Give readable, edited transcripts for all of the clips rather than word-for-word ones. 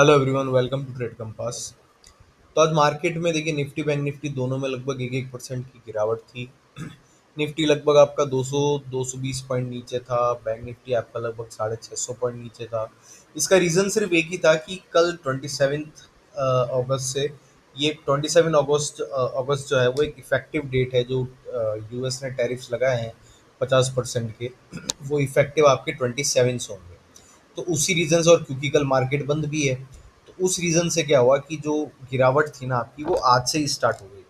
Hello everyone, welcome to trade compass. तो आज market में देखिए निफ्टी बैंक निफ्टी दोनों में लगभग 1-1% की गिरावट थी। निफ्टी लगभग आपका 200 220 पॉइंट नीचे था। बैंक निफ्टी आपका लगभग 650 पॉइंट नीचे था। इसका रीज़न सिर्फ एक ही था कि कल 27 अगस्त से ये 27 अगस्त जो है वो एक इफेक्टिव डेट है जो यूएस ने टैरिफ्स लगाए हैं 50% के। वो इफेक्टिव आपके 27 से होंगे। तो उसी रीज़न से, और क्योंकि कल मार्केट बंद भी है, तो उस रीज़न से क्या हुआ कि जो गिरावट थी ना आपकी, वो आज से ही स्टार्ट हो गई।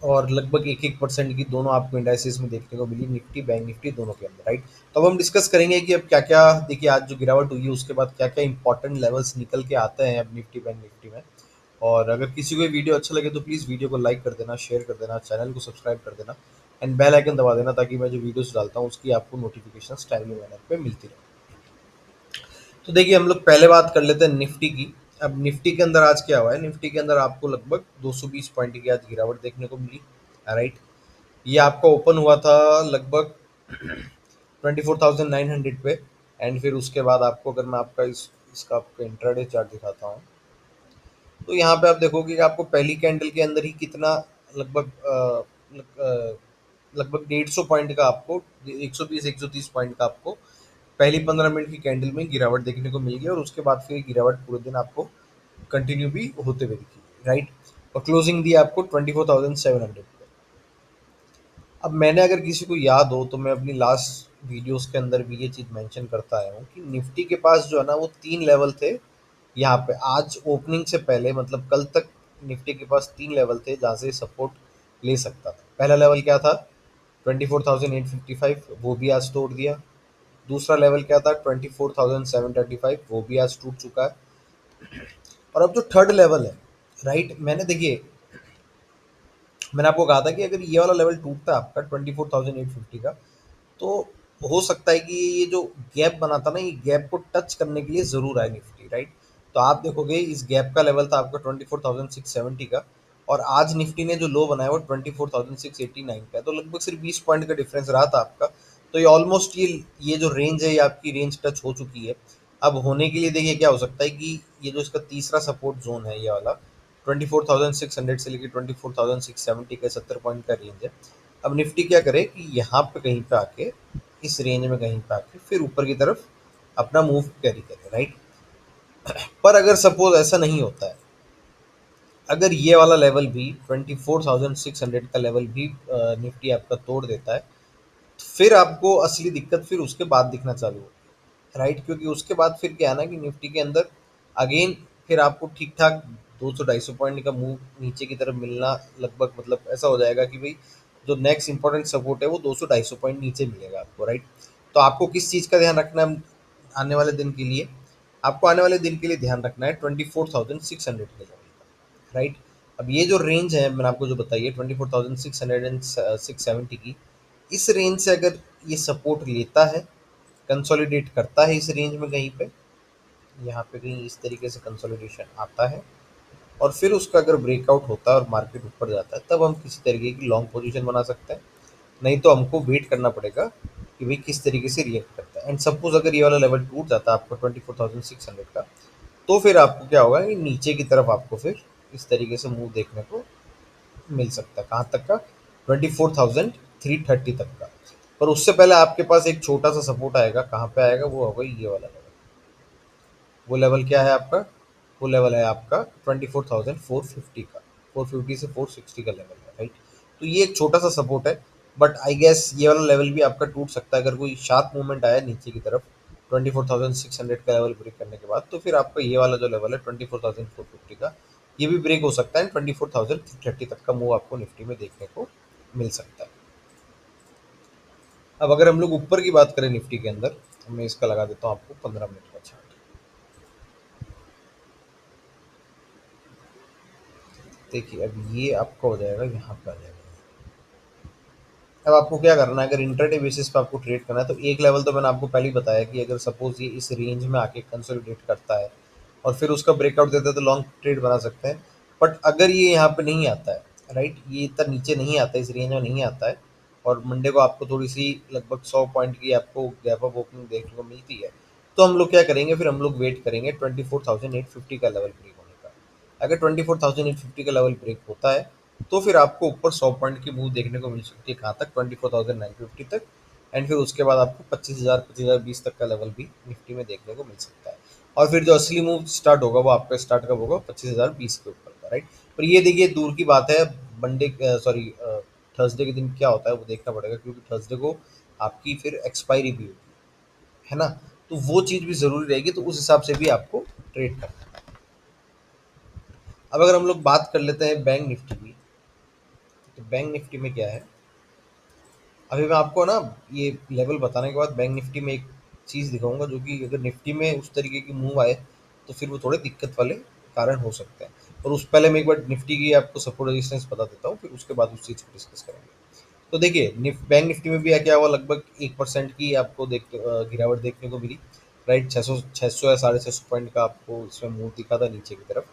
और लगभग 1-1% की दोनों आपको इंडाइसिस में देखने को मिली, निफ्टी बैंक निफ्टी दोनों के अंदर, राइट। तो अब हम डिस्कस करेंगे कि अब क्या क्या, देखिए आज जो गिरावट हुई है उसके बाद क्या क्या इंपॉर्टेंट लेवल्स निकल के आते हैं अब निफ्टी बैंक निफ्टी में। और अगर किसी को ये वीडियो अच्छा लगे तो प्लीज़ वीडियो को लाइक कर देना, शेयर कर देना, चैनल को सब्सक्राइब कर देना एंड बेल आइकन दबा देना, ताकि मैं जो वीडियोस डालता हूँ उसकी आपको नोटिफिकेशन टाइमली मैनर पे मिलती रहे। तो देखिए हम लोग पहले बात कर लेते हैं निफ्टी की। अब निफ्टी के अंदर आज क्या हुआ है, निफ्टी के अंदर आपको लगभग 220 पॉइंट की आज गिरावट देखने को मिली, राइट। ये आपका ओपन हुआ था लगभग 24,900 पे। एंड फिर उसके बाद आपको, अगर मैं आपका इसका आपको इंट्राडे चार्ट दिखाता हूँ, तो यहाँ पे आप देखोगे कि आपको पहली कैंडल के अंदर ही कितना, लगभग लगभग 150 पॉइंट का आपको, 120 130 पॉइंट का आपको पहली 15 मिनट की कैंडल में गिरावट देखने को मिल गई। और उसके बाद फिर गिरावट पूरे दिन आपको कंटिन्यू भी होते हुए दिखी, राइट। और क्लोजिंग दी आपको 24,700 पे। अब मैंने, अगर किसी को याद हो तो मैं अपनी लास्ट वीडियोस के अंदर भी ये चीज़ मेंशन करता आया हूँ कि निफ्टी के पास जो है ना वो 3 लेवल थे। यहाँ पे आज ओपनिंग से पहले, मतलब कल तक, निफ्टी के पास 3 लेवल थे जहाँ से सपोर्ट ले सकता था। पहला लेवल क्या था? 24,855, वो भी आज तोड़ दिया। दूसरा लेवल क्या था? 24,735, वो भी आज टूट चुका है। और अब जो थर्ड लेवल है, राइट, मैंने आपको कहा था कि अगर ये वाला लेवल टूटता है आपका 24,850 का, तो हो सकता है कि ये जो गैप बना था ना, ये गैप को टच करने के लिए ज़रूर आए निफ्टी, राइट। तो आप देखोगे इस गैप का लेवल था आपका 24,670 का, और आज निफ्टी ने जो लो बनाया वो 24,689 का है। तो लगभग सिर्फ 20 पॉइंट का डिफरेंस रहा था आपका। तो ये ऑलमोस्ट, ये जो रेंज है ये आपकी रेंज टच हो चुकी है। अब होने के लिए देखिए क्या हो सकता है कि ये जो इसका तीसरा सपोर्ट जोन है, ये वाला 24,600 से लेकर 24,670 का 70 पॉइंट का रेंज है। अब निफ्टी क्या करे कि यहाँ पे कहीं पे आके, इस रेंज में कहीं पे आके फिर ऊपर की तरफ अपना मूव कैरी करे, राइट। पर अगर सपोज ऐसा नहीं होता है, अगर ये वाला लेवल भी 24,600 का लेवल भी निफ्टी आपका तोड़ देता है, तो फिर आपको असली दिक्कत फिर उसके बाद दिखना चालू होगी, राइट। क्योंकि उसके बाद फिर क्या है ना कि निफ्टी के अंदर अगेन फिर आपको ठीक ठाक 200-250 पॉइंट का मूव नीचे की तरफ मिलना, लगभग मतलब ऐसा हो जाएगा कि भाई जो नेक्स्ट इंपॉर्टेंट सपोर्ट है वो 200-250 पॉइंट नीचे मिलेगा आपको, राइट। तो आपको किस चीज़ का ध्यान रखना है आने वाले दिन के लिए? आपको आने वाले दिन के लिए ध्यान रखना है 24,600 के लेवल का, राइट। अब ये जो रेंज है मैंने आपको जो बताई है 24,600 एंड 670 की, इस रेंज से अगर ये सपोर्ट लेता है, कंसोलिडेट करता है इस रेंज में कहीं पे, यहाँ पे कहीं इस तरीके से कंसोलिडेशन आता है, और फिर उसका अगर ब्रेकआउट होता है और मार्केट ऊपर जाता है, तब हम किसी तरीके की लॉन्ग पोजीशन बना सकते हैं। नहीं तो हमको वेट करना पड़ेगा कि भाई किस तरीके से रिएक्ट करता है। एंड सपोज अगर ये वाला लेवल टूट जाता है आपका 24,600 का, तो फिर आपको क्या होगा कि नीचे की तरफ आपको फिर इस तरीके से मूव देखने को मिल सकता है। कहाँ तक का? 24,330 तक का। पर उससे पहले आपके पास एक छोटा सा सपोर्ट आएगा। कहाँ पे आएगा? वो होगा ये वाला लेवल। वो लेवल क्या है आपका? वो लेवल है आपका 24,450 का। 450 से 460 का लेवल है, राइट। तो ये एक छोटा सा सपोर्ट है। बट आई गेस ये वाला लेवल भी आपका टूट सकता है अगर कोई शार्प मूवमेंट आया नीचे की तरफ 24,600 का लेवल ब्रेक करने के बाद। तो फिर आपका ये वाला जो लेवल है 24,450 का, ये भी ब्रेक हो सकता है। 24,330 तक का मूव आपको निफ्टी में देखने को मिल सकता है। अब अगर हम लोग ऊपर की बात करें निफ्टी के अंदर, तो मैं इसका लगा देता हूँ आपको 15 मिनट का चार्ट। देखिए अब ये आपका हो जाएगा, यहाँ पे आ जाएगा। अब आपको क्या करना है, अगर इंटरडे बेसिस पे आपको ट्रेड करना है, तो एक लेवल तो मैंने आपको पहले ही बताया कि अगर सपोज ये इस रेंज में आके कंसोलिडेट करता है और फिर उसका ब्रेकआउट देता है, तो लॉन्ग ट्रेड बना सकते हैं। बट अगर ये यहाँ पे नहीं आता है, राइट, ये इतना नीचे नहीं आता है, इस रेंज में नहीं आता है, और मंडे को आपको थोड़ी सी लगभग 100 पॉइंट की आपको गैप अप ओपनिंग देखने को मिलती है, तो हम लोग क्या करेंगे, फिर हम लोग वेट करेंगे 24,850 का लेवल ब्रेक होने का। अगर 24,850 का लेवल ब्रेक होता है तो फिर आपको ऊपर 100 पॉइंट की मूव देखने को मिल सकती है, कहाँ तक, 24,950 तक। एंड फिर उसके बाद आपको 25,000 तक का लेवल भी निफ्टी में देखने को मिल सकता है। और फिर जो असली मूव स्टार्ट होगा वो आपका स्टार्ट कब होगा, 25,020 के ऊपर का, राइट। पर ये देखिए दूर की बात है, मंडे सॉरी थर्सडे के दिन क्या होता है वो देखना पड़ेगा, क्योंकि थर्सडे को आपकी फिर एक्सपायरी भी होगी, है ना। तो वो चीज़ भी ज़रूरी रहेगी, तो उस हिसाब से भी आपको ट्रेड करना है। अब अगर हम लोग बात कर लेते हैं बैंक निफ्टी की, तो बैंक निफ्टी में क्या है, अभी मैं आपको ना ये लेवल बताने के बाद बैंक निफ्टी में एक चीज़ दिखाऊंगा, जो कि अगर निफ्टी में उस तरीके की मूव आए तो फिर वो थोड़े दिक्कत वाले कारण हो सकते हैं। और उस पहले मैं एक बार निफ्टी की आपको सपोर्ट रेजिस्टेंस बता देता हूँ, फिर उसके बाद उस चीज़ को डिस्कस करेंगे। तो देखिए बैंक निफ्टी में भी क्या हुआ, लगभग 1% की आपको गिरावट देखने को मिली, राइट। 600 या 650 पॉइंट का आपको इसमें मूव दिखा था नीचे की तरफ।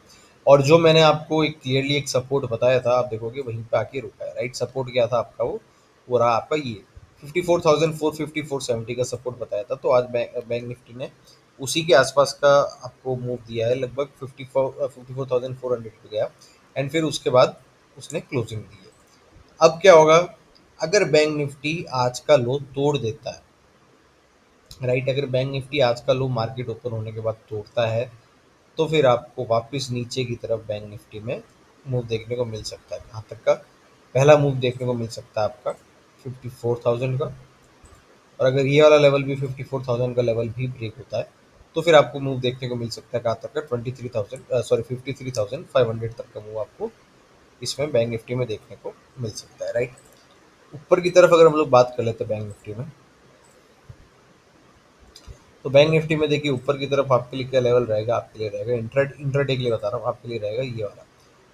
और जो मैंने आपको एक क्लियरली एक सपोर्ट बताया था, आप देखोगे वहीं पे आके रुका है, राइट। सपोर्ट क्या था आपका, वो रहा आपका ये 54,450 470 का सपोर्ट बताया था। तो आज बैंक निफ्टी ने उसी के आसपास का आपको मूव दिया है, लगभग 54,400 पे गया। एंड फिर उसके बाद उसने क्लोजिंग दी है। अब क्या होगा, अगर बैंक निफ्टी आज का लो तोड़ देता है, राइट, अगर बैंक निफ्टी आज का लो मार्केट ओपन होने के बाद तोड़ता है, तो फिर आपको वापस नीचे की तरफ बैंक निफ्टी में मूव देखने को मिल सकता है। कहाँ तक का, पहला मूव देखने को मिल सकता है आपका 54,000 का। और अगर ये वाला लेवल भी 54,000 का लेवल भी ब्रेक होता है, तो फिर आपको मूव देखने को मिल सकता है कहाँ तक का, 23,000 सॉरी 53,500 तक का मूव आपको इसमें बैंक निफ्टी में देखने को मिल सकता है, राइट। ऊपर की तरफ अगर हम लोग बात कर लेते हैं बैंक निफ्टी में, तो बैंक निफ्टी में देखिए ऊपर की तरफ आपके लिए क्या लेवल रहेगा, आपके लिए रहेगा इंट्राडे के लिए बता रहा हूँ, आपके लिए रहेगा ये वाला।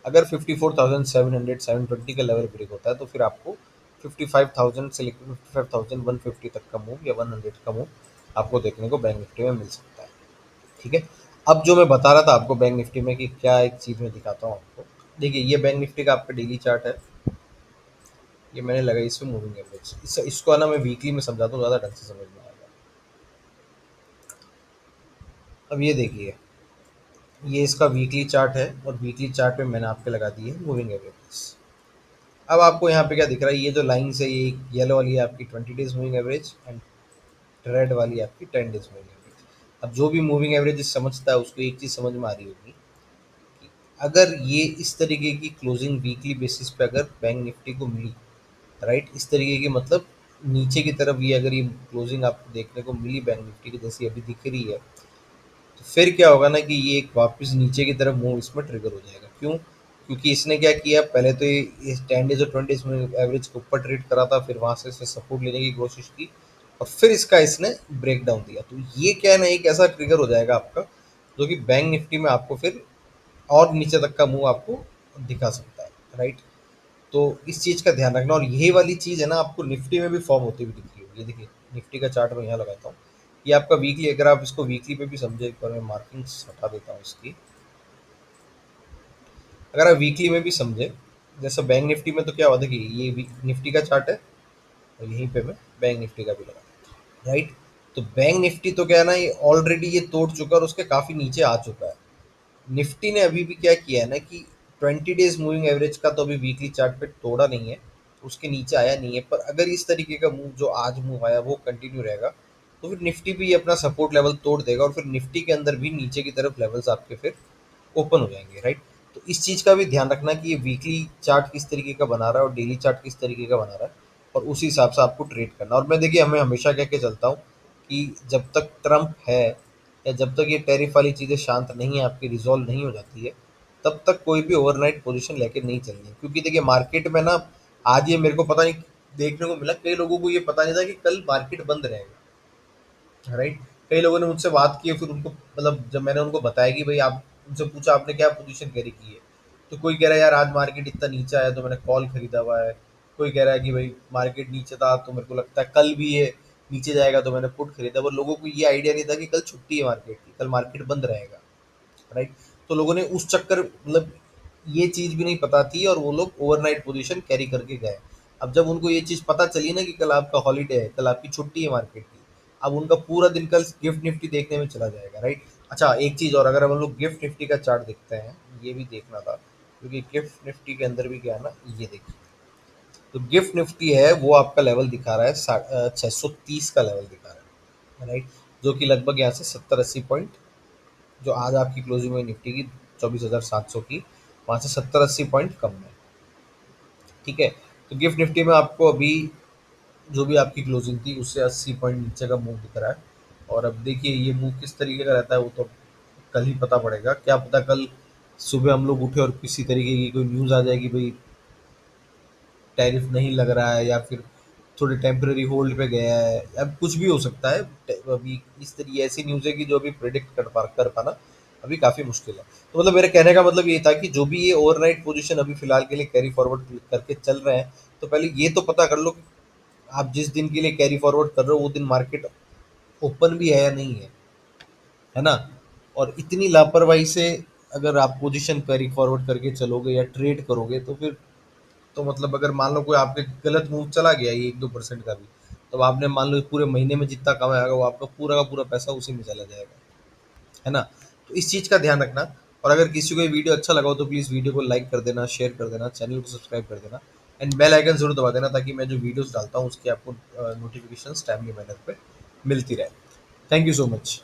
अगर 54,700 720 का लेवल ब्रेक होता है तो फिर आपको 55,000 से लेकर 55,150 तक का मूव या 100 का मूव आपको देखने को बैंक निफ्टी में मिल सकता है। ठीक है। अब जो मैं बता रहा था आपको बैंक निफ्टी में कि क्या एक चीज़ मैं दिखाता हूँ आपको। देखिए ये बैंक निफ्टी का आपका डेली चार्ट है, ये मैंने लगाई इसमें मूविंग एवरेज, इसको है ना मैं वीकली में समझाता हूँ, ज़्यादा ढंग से समझ में आएगा। अब ये देखिए, ये इसका वीकली चार्ट है, और वीकली चार्ट में मैंने आपके लगा दी है मूविंग एवरेज। अब आपको यहाँ पे क्या दिख रहा है, ये जो लाइन्स है, ये येलो वाली है आपकी 20 days moving average, and red वाली आपकी 10 डेज मूविंग एवरेज। अब जो भी मूविंग एवरेज समझता है उसको एक चीज़ समझ में आ रही होगी कि अगर ये इस तरीके की क्लोजिंग वीकली बेसिस पे अगर बैंक निफ्टी को मिली, राइट, इस तरीके की मतलब नीचे की तरफ ये अगर ये क्लोजिंग आपको देखने को मिली बैंक निफ्टी की जैसी अभी दिख रही है, तो फिर क्या होगा ना कि ये एक वापस नीचे की तरफ मूव इसमें ट्रिगर हो जाएगा। क्यों? क्योंकि इसने क्या किया, पहले तो ये इस 10 डेज और 20 डेज में एवरेज के ऊपर ट्रेड करा था, फिर वहां से इसने सपोर्ट लेने की कोशिश की, और फिर इसका इसने ब्रेक डाउन दिया। तो ये क्या है ना, एक ऐसा ट्रिगर हो जाएगा आपका, जो कि बैंक निफ्टी में आपको फिर और नीचे तक का मूव आपको दिखा सकता है, राइट। तो इस चीज़ का ध्यान रखना, और यही वाली चीज़ है ना आपको निफ्टी में भी फॉर्म होती हुई दिख रही होगी। ये देखिए निफ्टी का चार्ट मैं यहाँ लगाता हूँ, ये आपका वीकली, अगर आप इसको वीकली पे भी समझे, एक बार मैं मार्किंग्स हटा देता हूँ इसकी। अगर आप वीकली में भी समझे, जैसे बैंक निफ्टी में तो क्या हुआ था कि ये निफ्टी का चार्ट है, और यहीं पे मैं बैंक निफ्टी का भी लगा, राइट। तो बैंक निफ्टी तो क्या है ना, ये ऑलरेडी ये तोड़ चुका है और उसके काफ़ी नीचे आ चुका है। निफ्टी ने अभी भी क्या किया है ना कि 20 डेज मूविंग एवरेज का तो अभी वीकली चार्ट पे तोड़ा नहीं है, उसके नीचे आया नहीं है। पर अगर इस तरीके का मूव जो आज मूव आया वो कंटिन्यू रहेगा, तो फिर निफ्टी भी अपना सपोर्ट लेवल तोड़ देगा, और फिर निफ्टी के अंदर भी नीचे की तरफ लेवल्स आपके फिर ओपन हो जाएंगे, राइट। तो इस चीज़ का भी ध्यान रखना कि ये वीकली चार्ट किस तरीके का बना रहा है और डेली चार्ट किस तरीके का बना रहा है, और उसी हिसाब से आपको ट्रेड करना। और मैं देखिए हमें हमेशा कह के चलता हूँ कि जब तक ट्रम्प है, या जब तक ये टैरिफ वाली चीज़ें शांत नहीं है, आपकी रिजॉल्व नहीं हो जाती है, तब तक कोई भी ओवरनाइट पोजीशन लेके नहीं चलनी है। क्योंकि देखिए मार्केट में ना, आज ये मेरे को पता नहीं देखने को मिला, कई लोगों को ये पता नहीं था कि कल मार्केट बंद रहेगा, राइट। कई लोगों ने मुझसे बात की, फिर उनको मतलब जब मैंने उनको बताया कि भाई आप, उनसे पूछा आपने क्या पोजीशन कैरी की है, तो कोई कह रहा है यार आज मार्केट इतना नीचे आया तो मैंने कॉल खरीदा हुआ है। कोई कह रहा है कि भाई मार्केट नीचे था तो मेरे को लगता है कल भी ये नीचे जाएगा तो मैंने पुट खरीदा। पर लोगों को ये आइडिया नहीं था कि कल छुट्टी है मार्केट की, कल मार्केट बंद रहेगा, राइट। तो लोगों ने उस चक्कर मतलब ये चीज़ भी नहीं पता थी, और वो लोग ओवरनाइट पोजीशन कैरी करके गए। अब जब उनको ये चीज़ पता चली ना कि कल आपका हॉलीडे है, कल आपकी छुट्टी है मार्केट की, अब उनका पूरा दिन कल गिफ्ट निफ्टी देखने में चला जाएगा, राइट। अच्छा, एक चीज़ और, अगर हम लोग गिफ्ट निफ्टी का चार्ट देखते हैं, ये भी देखना था, क्योंकि गिफ्ट निफ्टी के अंदर भी क्या है ना, ये देखिए, तो गिफ्ट निफ्टी है वो आपका लेवल दिखा रहा है 630 का लेवल दिखा रहा है, राइट। जो कि लगभग यहाँ से 70-80 पॉइंट, जो आज आपकी क्लोजिंग हुई निफ्टी की 24,700 की, वहाँ से 70-80 पॉइंट कम है, ठीक है। तो गिफ्ट निफ्टी में आपको अभी जो भी आपकी क्लोजिंग थी उससे 80 पॉइंट नीचे का मूव दिख रहा है। और अब देखिए ये मूव किस तरीके का रहता है वो तो कल ही पता पड़ेगा। क्या पता कल सुबह हम लोग उठे और किसी तरीके की कोई न्यूज़ आ जाए कि भाई टैरिफ नहीं लग रहा है, या फिर थोड़े टेम्पररी होल्ड पे गया है, अब कुछ भी हो सकता है। अभी इस तरीके ऐसी न्यूज़ है कि जो अभी प्रिडिक्ट कर पाना अभी काफ़ी मुश्किल है। तो मतलब मेरे कहने का मतलब ये था कि जो भी ये ओवरनाइट पोजीशन अभी फिलहाल के लिए कैरी फॉरवर्ड करके चल रहे हैं, तो पहले ये तो पता कर लो कि आप जिस दिन के लिए कैरी फॉरवर्ड कर रहे हो वो दिन मार्केट ओपन भी है या नहीं है ना। और इतनी लापरवाही से अगर आप पोजीशन कैरी फॉरवर्ड करके चलोगे या ट्रेड करोगे तो फिर, तो मतलब अगर मान लो कोई आपके गलत मूव चला गया ये 1-2% का भी, तो आपने मान लो पूरे महीने में जितना कमाया होगा वो आपका पूरा का पूरा पैसा उसी में चला जाएगा, है ना। तो इस चीज़ का ध्यान रखना। और अगर किसी को ये वीडियो अच्छा लगा हो तो प्लीज़ वीडियो को लाइक कर देना, शेयर कर देना, चैनल को सब्सक्राइब कर देना, एंड बेल आइकन जरूर दबा देना, ताकि मैं जो वीडियोस डालता हूँ उसकी आपको नोटिफिकेशन टाइमली मैनर पे मिलती रहे। Thank you so much.